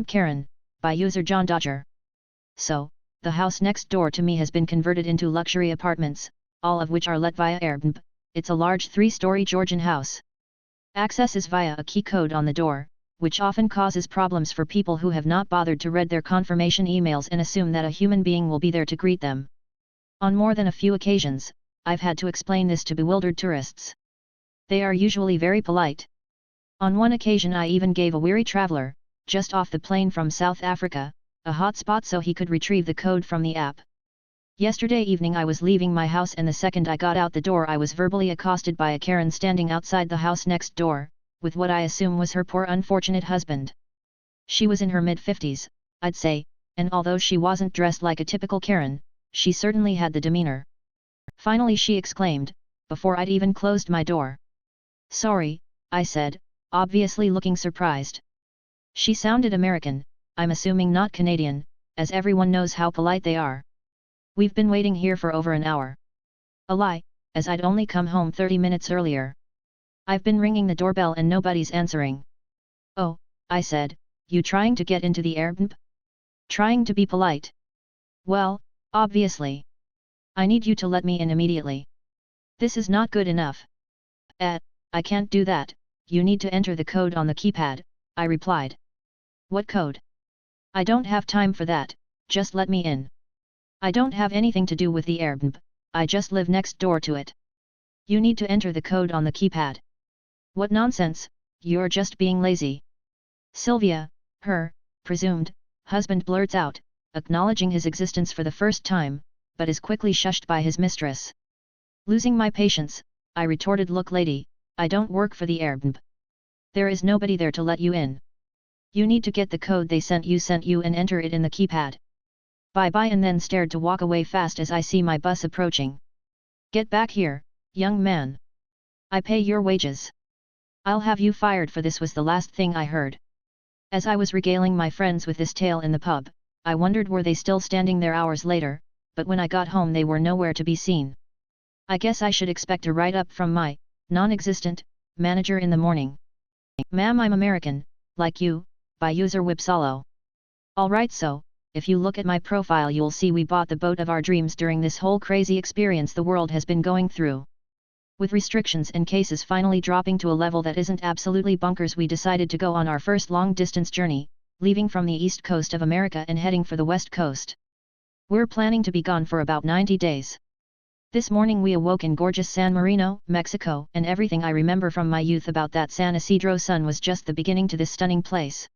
Karen, by user John Dodger. So, the house next door to me has been converted into luxury apartments, all of which are let via Airbnb. It's a large 3-story Georgian house. Access is via a key code on the door, which often causes problems for people who have not bothered to read their confirmation emails and assume that a human being will be there to greet them. On more than a few occasions, I've had to explain this to bewildered tourists. They are usually very polite. On one occasion I even gave a weary traveler, just off the plane from South Africa, a hotspot so he could retrieve the code from the app. Yesterday evening I was leaving my house and the second I got out the door I was verbally accosted by a Karen standing outside the house next door, with what I assume was her poor unfortunate husband. She was in her mid-50s, I'd say, and although she wasn't dressed like a typical Karen, she certainly had the demeanor. Finally she exclaimed, before I'd even closed my door. "Sorry," I said, obviously looking surprised. She sounded American, I'm assuming not Canadian, as everyone knows how polite they are. "We've been waiting here for over an hour." A lie, as I'd only come home 30 minutes earlier. "I've been ringing the doorbell and nobody's answering." "Oh," I said, "you trying to get into the Airbnb? Trying to be polite?" "Well, obviously. I need you to let me in immediately." "This is not good enough." I can't do that, you need to enter the code on the keypad," I replied. "What code?" "I don't have time for that, just let me in." "I don't have anything to do with the Airbnb, I just live next door to it." "You need to enter the code on the keypad." "What nonsense, you're just being lazy." Sylvia, her presumed husband blurts out, acknowledging his existence for the first time, but is quickly shushed by his mistress. Losing my patience, I retorted, "Look lady, I don't work for the Airbnb. There is nobody there to let you in. You need to get the code they sent you and enter it in the keypad." Bye-bye, and then stared to walk away fast as I see my bus approaching. "Get back here, young man. I pay your wages. I'll have you fired for this," was the last thing I heard. As I was regaling my friends with this tale in the pub, I wondered were they still standing there hours later, but when I got home they were nowhere to be seen. I guess I should expect a write-up from my non-existent manager in the morning. "Ma'am, I'm American, like you," by user Whipsalo. Alright, so, if you look at my profile you'll see we bought the boat of our dreams during this whole crazy experience the world has been going through. With restrictions and cases finally dropping to a level that isn't absolutely bonkers, we decided to go on our first long-distance journey, leaving from the east coast of America and heading for the west coast. We're planning to be gone for about 90 days. This morning we awoke in gorgeous San Marino, Mexico, and everything I remember from my youth about that San Isidro sun was just the beginning to this stunning place.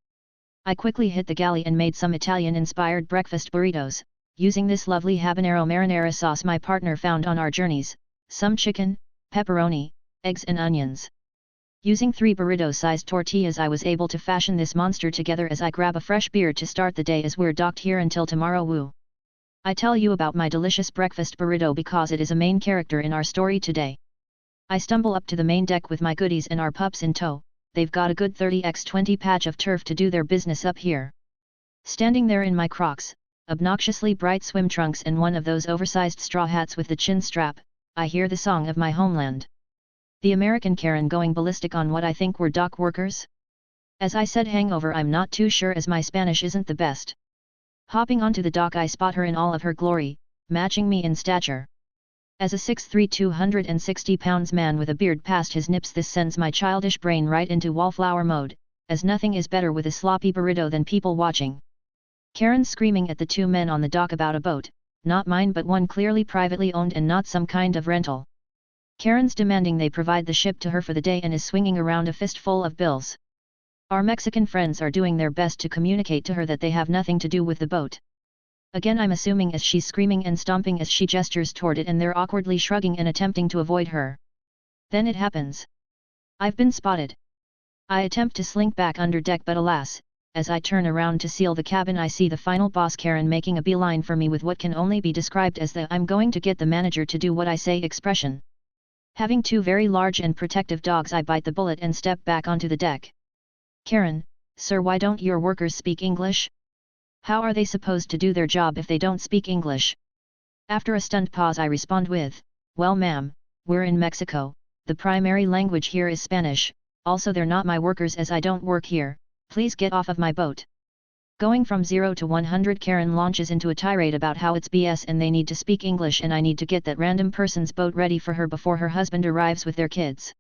I quickly hit the galley and made some Italian-inspired breakfast burritos, using this lovely habanero marinara sauce my partner found on our journeys, some chicken, pepperoni, eggs and onions. Using 3 burrito-sized tortillas I was able to fashion this monster together as I grab a fresh beer to start the day as we're docked here until tomorrow. Woo! I tell you about my delicious breakfast burrito because it is a main character in our story today. I stumble up to the main deck with my goodies and our pups in tow. They've got a good 30x20 patch of turf to do their business up here. Standing there in my Crocs, obnoxiously bright swim trunks and one of those oversized straw hats with the chin strap, I hear the song of my homeland. The American Karen going ballistic on what I think were dock workers? As I said, hangover, I'm not too sure as my Spanish isn't the best. Hopping onto the dock I spot her in all of her glory, matching me in stature. As a 6'3" 260 pounds man with a beard past his nips, this sends my childish brain right into wallflower mode, as nothing is better with a sloppy burrito than people watching. Karen screaming at the 2 men on the dock about a boat, not mine but one clearly privately owned and not some kind of rental. Karen's demanding they provide the ship to her for the day and is swinging around a fistful of bills. Our Mexican friends are doing their best to communicate to her that they have nothing to do with the boat. Again I'm assuming, as she's screaming and stomping as she gestures toward it, and they're awkwardly shrugging and attempting to avoid her. Then it happens. I've been spotted. I attempt to slink back under deck, but alas, as I turn around to seal the cabin I see the final boss Karen making a beeline for me with what can only be described as the "I'm going to get the manager to do what I say" expression. Having 2 very large and protective dogs I bite the bullet and step back onto the deck. "Karen, sir, why don't your workers speak English? How are they supposed to do their job if they don't speak English?" After a stunned pause I respond with, "Well ma'am, we're in Mexico, the primary language here is Spanish, also they're not my workers as I don't work here, please get off of my boat." Going from 0 to 100, Karen launches into a tirade about how it's BS and they need to speak English and I need to get that random person's boat ready for her before her husband arrives with their kids.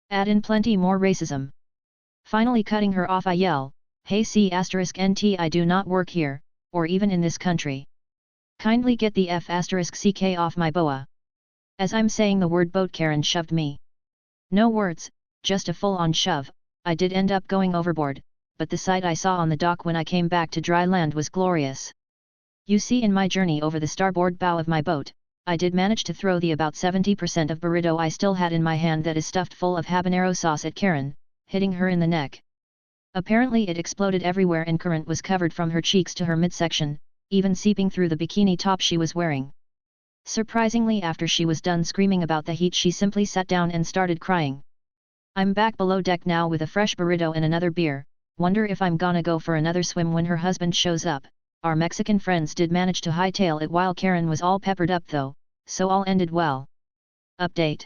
Add in plenty more racism. Finally cutting her off, I yell, "Hey C*NT, I do not work here, or even in this country. Kindly get the F*CK off my boa." As I'm saying the word boat, Karen shoved me. No words, just a full-on shove. I did end up going overboard, but the sight I saw on the dock when I came back to dry land was glorious. You see, in my journey over the starboard bow of my boat, I did manage to throw the about 70% of burrito I still had in my hand that is stuffed full of habanero sauce at Karen, hitting her in the neck. Apparently it exploded everywhere and current was covered from her cheeks to her midsection, even seeping through the bikini top she was wearing. Surprisingly, after she was done screaming about the heat, she simply sat down and started crying. I'm back below deck now with a fresh burrito and another beer. Wonder if I'm gonna go for another swim when her husband shows up. Our Mexican friends did manage to hightail it while Karen was all peppered up though, so all ended well. Update.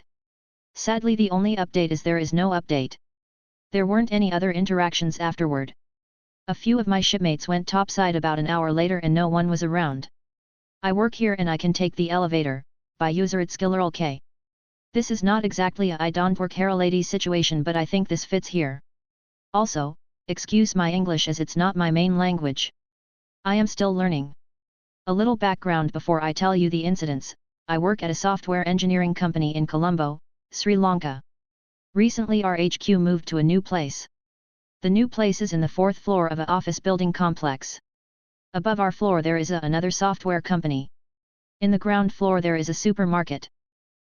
Sadly, the only update is there is no update. There weren't any other interactions afterward. A few of my shipmates went topside about an hour later and no one was around. I work here and I can take the elevator, by user at @skillerlk. This is not exactly a I don't work here lady situation, but I think this fits here. Also, excuse my English as it's not my main language. I am still learning. A little background before I tell you the incidents. I work at a software engineering company in Colombo, Sri Lanka. Recently our HQ moved to a new place. The new place is in the 4th floor of an office building complex. Above our floor there is another software company. In the ground floor there is a supermarket.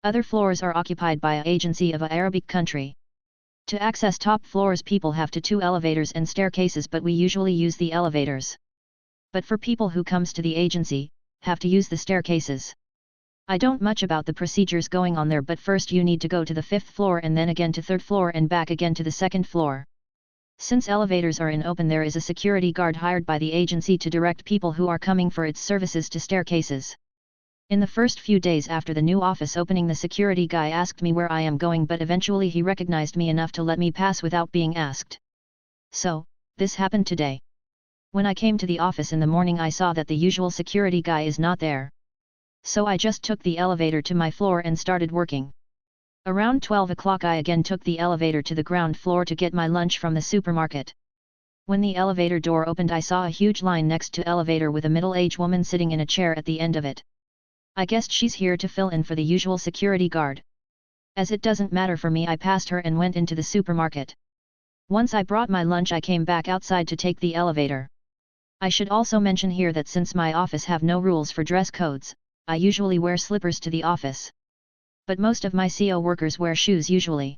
Other floors are occupied by an agency of an Arabic country. To access top floors people have to 2 elevators and staircases, but we usually use the elevators. But for people who comes to the agency, have to use the staircases. I don't much about the procedures going on there, but first you need to go to the 5th floor and then again to 3rd floor and back again to the 2nd floor. Since elevators are in open, there is a security guard hired by the agency to direct people who are coming for its services to staircases. In the first few days after the new office opening, the security guy asked me where I am going, but eventually he recognized me enough to let me pass without being asked. So, this happened today. When I came to the office in the morning, I saw that the usual security guy is not there. So I just took the elevator to my floor and started working. Around 12 o'clock I again took the elevator to the ground floor to get my lunch from the supermarket. When the elevator door opened, I saw a huge line next to elevator with a middle-aged woman sitting in a chair at the end of it. I guessed she's here to fill in for the usual security guard. As it doesn't matter for me, I passed her and went into the supermarket. Once I brought my lunch, I came back outside to take the elevator. I should also mention here that since my office have no rules for dress codes, I usually wear slippers to the office. But most of my CO workers wear shoes usually.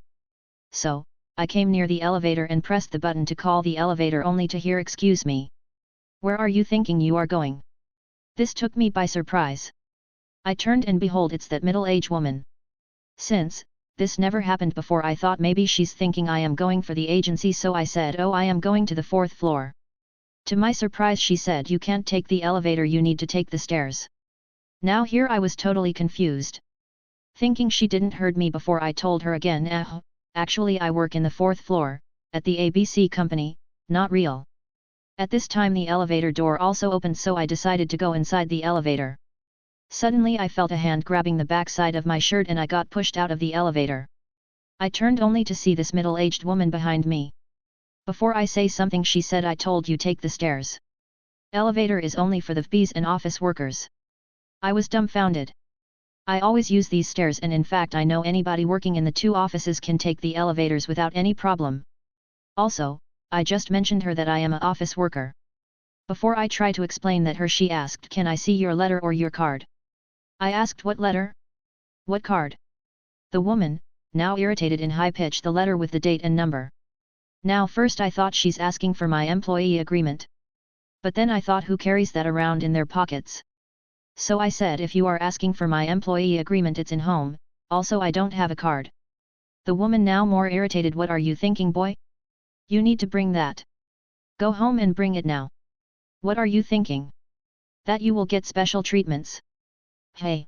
So, I came near the elevator and pressed the button to call the elevator, only to hear, "Excuse me. Where are you thinking you are going?" This took me by surprise. I turned and behold, it's that middle-aged woman. Since this never happened before, I thought maybe she's thinking I am going for the agency, so I said, "Oh, I am going to the 4th floor." To my surprise she said, "You can't take the elevator, you need to take the stairs." Now here I was totally confused. Thinking she didn't heard me before, I told her again, actually I work in the 4th floor, at the ABC company, not real." At this time the elevator door also opened, so I decided to go inside the elevator. Suddenly I felt a hand grabbing the backside of my shirt and I got pushed out of the elevator. I turned only to see this middle-aged woman behind me. Before I say something she said, "I told you take the stairs. Elevator is only for the VIPs and office workers." I was dumbfounded. I always use these stairs, and in fact I know anybody working in the 2 offices can take the elevators without any problem. Also, I just mentioned her that I am an office worker. Before I try to explain that her, she asked, "Can I see your letter or your card?" I asked, "What letter? What card?" The woman, now irritated, in high pitch the letter with the date and number. Now first I thought she's asking for my employee agreement. But then I thought, who carries that around in their pockets? So I said, "If you are asking for my employee agreement, it's in home, also I don't have a card." The woman, now more irritated, "What are you thinking, boy? You need to bring that. Go home and bring it now. What are you thinking? That you will get special treatments? Hey."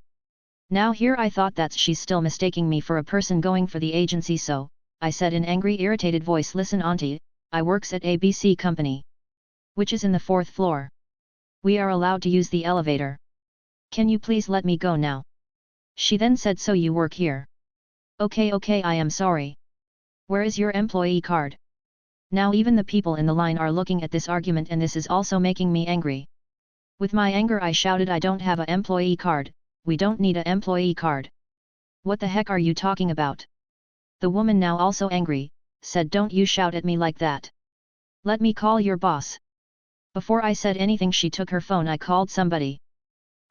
Now here I thought that she's still mistaking me for a person going for the agency, so I said in angry, irritated voice, "Listen auntie, I works at ABC company. which is in the 4th floor. We are allowed to use the elevator. Can you please let me go now? She then said, so you work here? Okay, I am sorry. Where is your employee card? Now even the people in the line are looking at this argument, and this is also making me angry. With my anger I shouted, I don't have a employee card, we don't need a employee card. What the heck are you talking about? The woman, now also angry, said, don't you shout at me like that. Let me call your boss. Before I said anything she took her phone. I called somebody.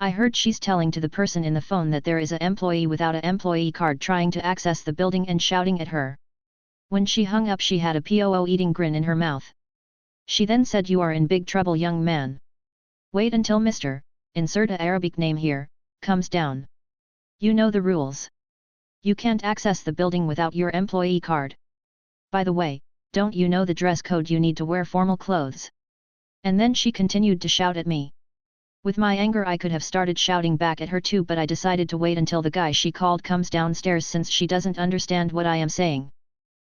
I heard she's telling to the person in the phone that there is an employee without an employee card trying to access the building and shouting at her. When she hung up she had a eating grin in her mouth. She then said, you are in big trouble, young man. Wait until Mr. Insert a Arabic name here, comes down. You know the rules. You can't access the building without your employee card. By the way, don't you know the dress code? You need to wear formal clothes. And then she continued to shout at me. With my anger I could have started shouting back at her too, but I decided to wait until the guy she called comes downstairs, since she doesn't understand what I am saying.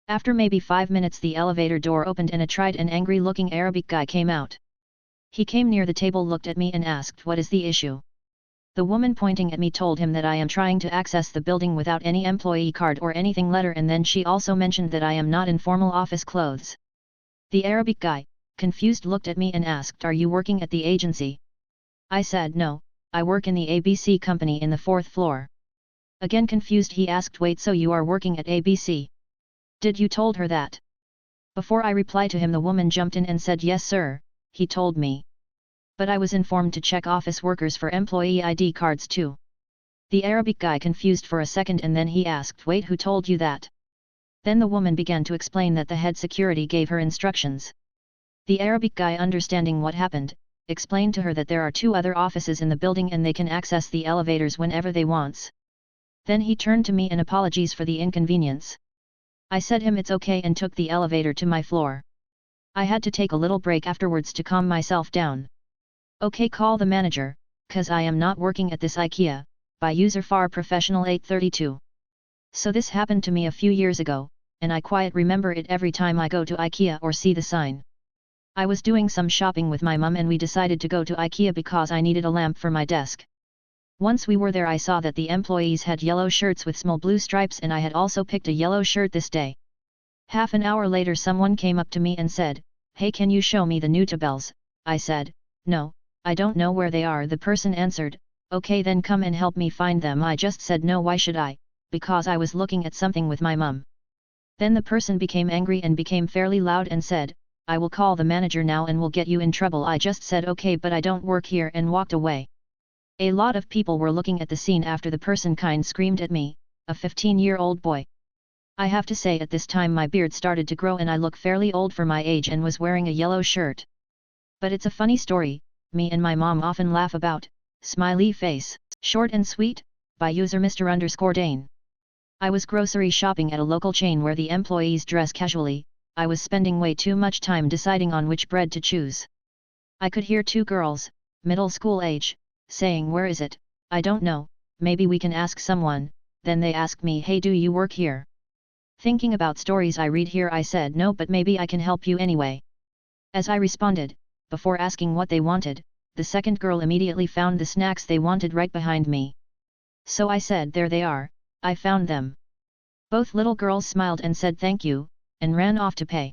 After maybe 5 minutes the elevator door opened and a tried and angry looking Arabic guy came out. He came near the table, looked at me and asked, what is the issue? The woman pointing at me told him that I am trying to access the building without any employee card or anything letter, and then she also mentioned that I am not in formal office clothes. The Arabic guy, confused, looked at me and asked, are you working at the agency? I said no, I work in the ABC company in the 4th floor. Again confused he asked, wait, so you are working at ABC? Did you told her that? Before I reply to him the woman jumped in and said, yes sir, he told me. But I was informed to check office workers for employee ID cards too. The Arabic guy confused for a second and then he asked, wait, who told you that? Then the woman began to explain that the head security gave her instructions. The Arabic guy, understanding what happened, explained to her that there are 2 other offices in the building and they can access the elevators whenever they wants. Then he turned to me and apologies for the inconvenience. I said him it's okay and took the elevator to my floor. I had to take a little break afterwards to calm myself down. Okay, call the manager, cause I am not working at this IKEA, by user far professional 832. So this happened to me a few years ago, and I quite remember it every time I go to IKEA or see the sign. I was doing some shopping with my mum and we decided to go to IKEA because I needed a lamp for my desk. Once we were there I saw that the employees had yellow shirts with small blue stripes and I had also picked a yellow shirt this day. Half an hour later someone came up to me and said, hey, can you show me the new tabels? I said, no, I don't know where they are. The person answered, okay then come and help me find them. I just said no, why should I? Because I was looking at something with my mum. Then the person became angry and became fairly loud and said, I will call the manager now and will get you in trouble. I just said okay, but I don't work here, and walked away. A lot of people were looking at the scene after the person kind screamed at me, a 15-year-old boy. I have to say at this time my beard started to grow and I look fairly old for my age and was wearing a yellow shirt. But it's a funny story, me and my mom often laugh about. Smiley face. Short and sweet, by user Mr_Dane. I was grocery shopping at a local chain where the employees dress casually. I was spending way too much time deciding on which bread to choose. I could hear 2 girls, middle school age, saying, where is it? I don't know, maybe we can ask someone. Then they asked me, hey, do you work here? Thinking about stories I read here, I said no, but maybe I can help you anyway. As I responded, before asking what they wanted, the second girl immediately found the snacks they wanted right behind me. So I said, there they are, I found them. Both little girls smiled and said thank you, and ran off to pay.